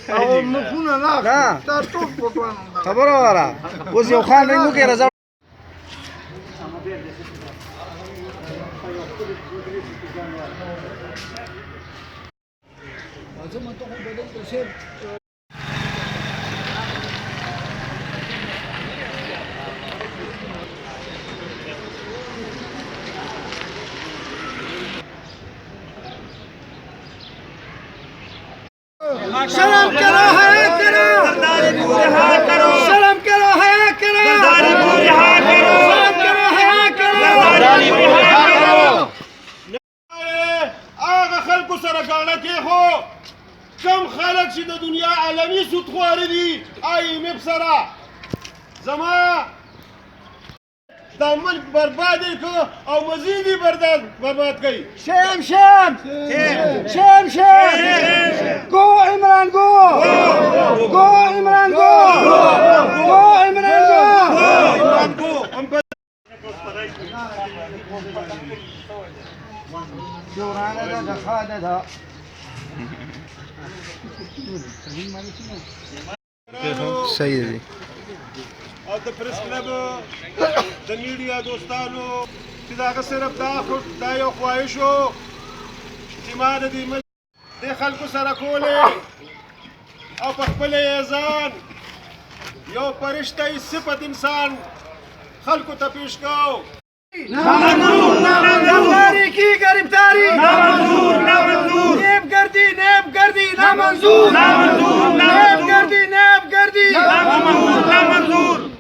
او مخونه نه تا ټول پټوان خبره وره اوس یو خان رنګ وکړي رضا शर्म करो हया करो शर्म करो हया करो शर्म करो हया करो هغه خلکو سره ګاڼه کېښو کم خلک چې د دنیا عالمي سودخواره دي IMF سره زما دا ملک برباد یې کړ او مزید یې برباد کوي شام شام شام شام گو عمران گو گو عمران گو گو عمران گو صحیح دی او د پریس کلب د میډیا دوستانو چې دا هغه صرف دا یو خواهش و چې ما د دې خلکو سره کولې او په خپل اذان یو فرشته صفت انسان خلکو ته پیش کوو غداری کی گرفتاری نامنظور نامنظور نیب گردی نامنظور نیب گردی نامنظور